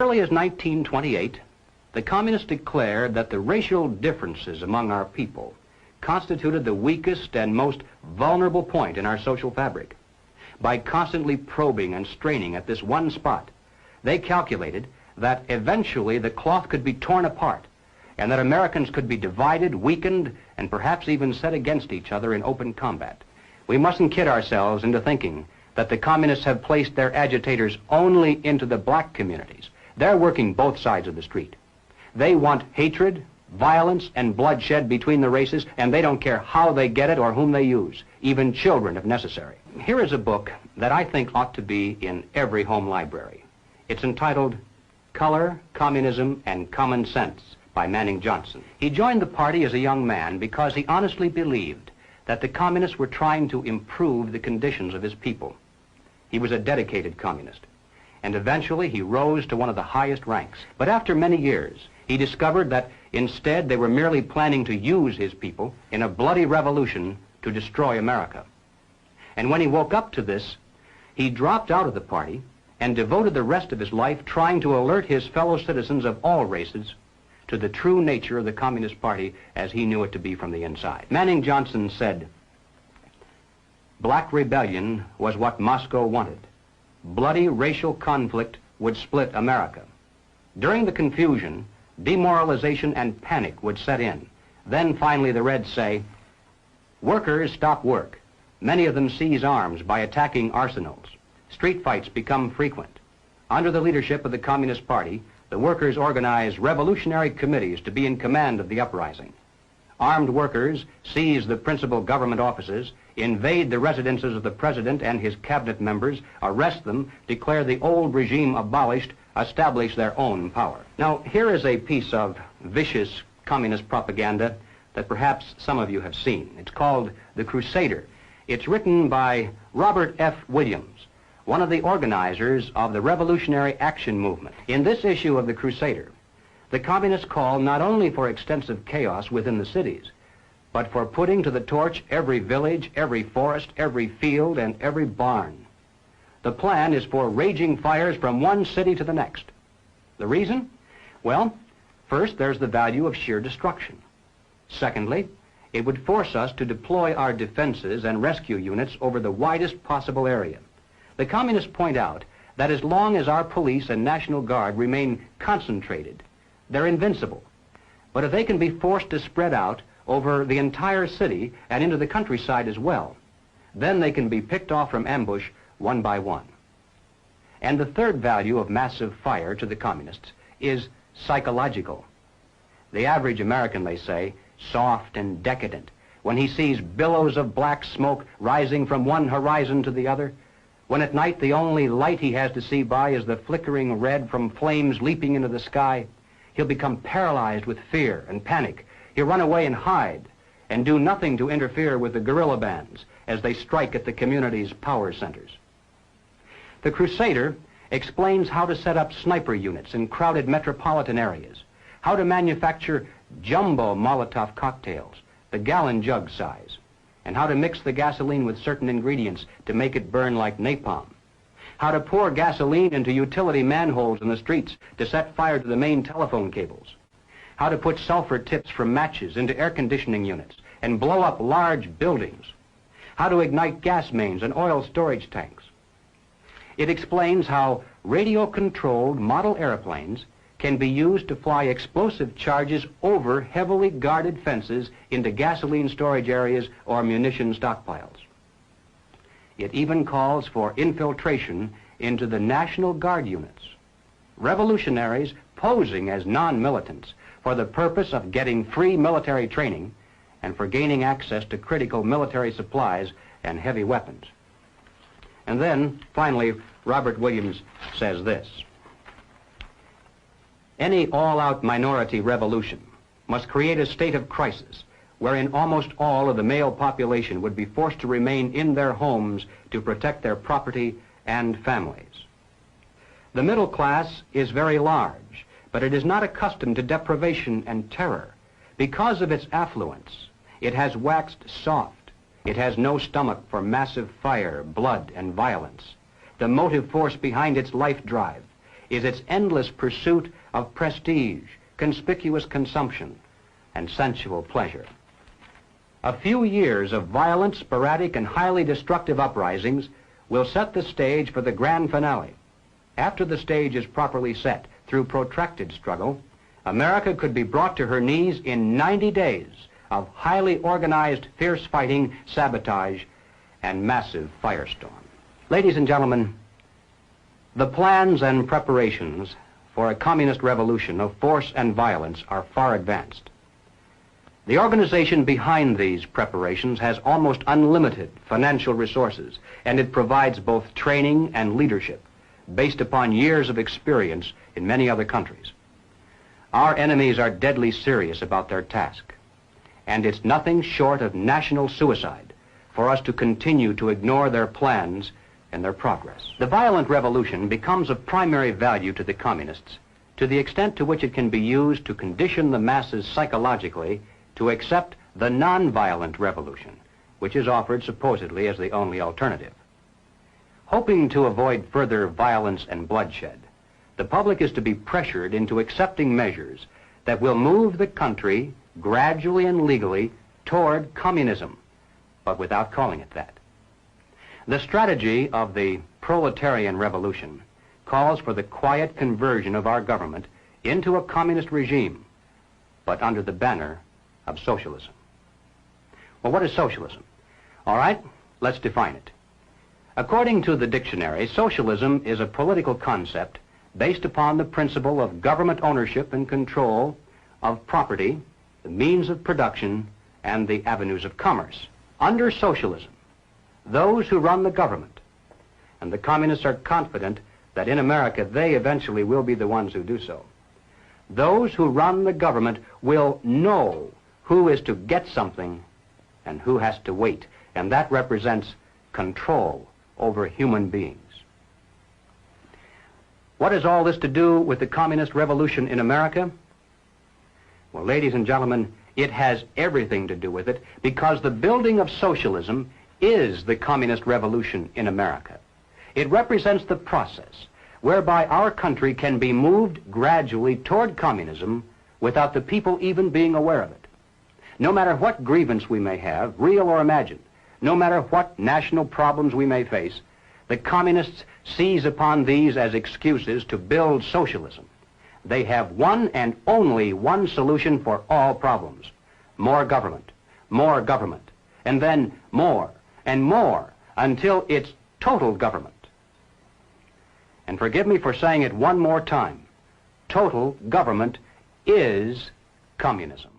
Early as 1928, the communists declared that the racial differences among our people constituted the weakest and most vulnerable point in our social fabric. By constantly probing and straining at this one spot, they calculated that eventually the cloth could be torn apart and that Americans could be divided, weakened, and perhaps even set against each other in open combat. We mustn't kid ourselves into thinking that the communists have placed their agitators only into the black communities. They're working both sides of the street. They want hatred, violence, and bloodshed between the races, and they don't care how they get it or whom they use, even children if necessary. Here is a book that I think ought to be in every home library. It's entitled Color, Communism, and Common Sense by Manning Johnson. He joined the party as a young man because he honestly believed that the communists were trying to improve the conditions of his people. He was a dedicated communist, and eventually he rose to one of the highest ranks. But after many years, he discovered that instead they were merely planning to use his people in a bloody revolution to destroy America. And when he woke up to this, he dropped out of the party and devoted the rest of his life trying to alert his fellow citizens of all races to the true nature of the Communist Party as he knew it to be from the inside. Manning Johnson said, "Black rebellion was what Moscow wanted. Bloody racial conflict would split America. During the confusion, demoralization and panic would set in. Then finally the Reds say, workers stop work. Many of them seize arms by attacking arsenals. Street fights become frequent. Under the leadership of the Communist Party, the workers organize revolutionary committees to be in command of the uprising. Armed workers seize the principal government offices, invade the residences of the president and his cabinet members, arrest them, declare the old regime abolished, establish their own power." Now, here is a piece of vicious communist propaganda that perhaps some of you have seen. It's called The Crusader. It's written by Robert F. Williams, one of the organizers of the Revolutionary Action Movement. In this issue of The Crusader, the communists call not only for extensive chaos within the cities, but for putting to the torch every village, every forest, every field, and every barn. The plan is for raging fires from one city to the next. The reason? Well, first, there's the value of sheer destruction. Secondly, it would force us to deploy our defenses and rescue units over the widest possible area. The communists point out that as long as our police and National Guard remain concentrated, they're invincible. But if they can be forced to spread out over the entire city and into the countryside as well, then they can be picked off from ambush one by one. And the third value of massive fire to the communists is psychological. The average American, they say, soft and decadent, when he sees billows of black smoke rising from one horizon to the other, when at night the only light he has to see by is the flickering red from flames leaping into the sky, he'll become paralyzed with fear and panic. He'll run away and hide and do nothing to interfere with the guerrilla bands as they strike at the community's power centers. The Crusader explains how to set up sniper units in crowded metropolitan areas, how to manufacture jumbo Molotov cocktails, the gallon jug size, and how to mix the gasoline with certain ingredients to make it burn like napalm, how to pour gasoline into utility manholes in the streets to set fire to the main telephone cables, how to put sulfur tips from matches into air conditioning units and blow up large buildings, how to ignite gas mains and oil storage tanks. It explains how radio-controlled model airplanes can be used to fly explosive charges over heavily guarded fences into gasoline storage areas or munition stockpiles. It even calls for infiltration into the National Guard units, revolutionaries posing as non-militants for the purpose of getting free military training and for gaining access to critical military supplies and heavy weapons. And then, finally, Robert Williams says this: any all-out minority revolution must create a state of crisis wherein almost all of the male population would be forced to remain in their homes to protect their property and families. The middle class is very large, but it is not accustomed to deprivation and terror. Because of its affluence, it has waxed soft. It has no stomach for massive fire, blood, and violence. The motive force behind its life drive is its endless pursuit of prestige, conspicuous consumption, and sensual pleasure. A few years of violent, sporadic, and highly destructive uprisings will set the stage for the grand finale. After the stage is properly set through protracted struggle, America could be brought to her knees in 90 days of highly organized, fierce fighting, sabotage, and massive firestorm. Ladies and gentlemen, the plans and preparations for a communist revolution of force and violence are far advanced. The organization behind these preparations has almost unlimited financial resources, and it provides both training and leadership based upon years of experience in many other countries. Our enemies are deadly serious about their task, and it's nothing short of national suicide for us to continue to ignore their plans and their progress. The violent revolution becomes of primary value to the communists to the extent to which it can be used to condition the masses psychologically to accept the non-violent revolution, which is offered supposedly as the only alternative. Hoping to avoid further violence and bloodshed, the public is to be pressured into accepting measures that will move the country gradually and legally toward communism, but without calling it that. The strategy of the proletarian revolution calls for the quiet conversion of our government into a communist regime, but under the banner of socialism. Well, what is socialism? All right, let's define it. According to the dictionary, socialism is a political concept based upon the principle of government ownership and control of property, the means of production, and the avenues of commerce. Under socialism, those who run the government, and the communists are confident that in America they eventually will be the ones who do so, those who run the government will know who is to get something and who has to wait, and that represents control over human beings. What has all this to do with the communist revolution in America? Well, ladies and gentlemen, it has everything to do with it, because the building of socialism is the communist revolution in America. It represents the process whereby our country can be moved gradually toward communism without the people even being aware of it. No matter what grievance we may have, real or imagined, no matter what national problems we may face, the communists seize upon these as excuses to build socialism. They have one and only one solution for all problems: more government, and then more and more until it's total government. And forgive me for saying it one more time, total government is communism.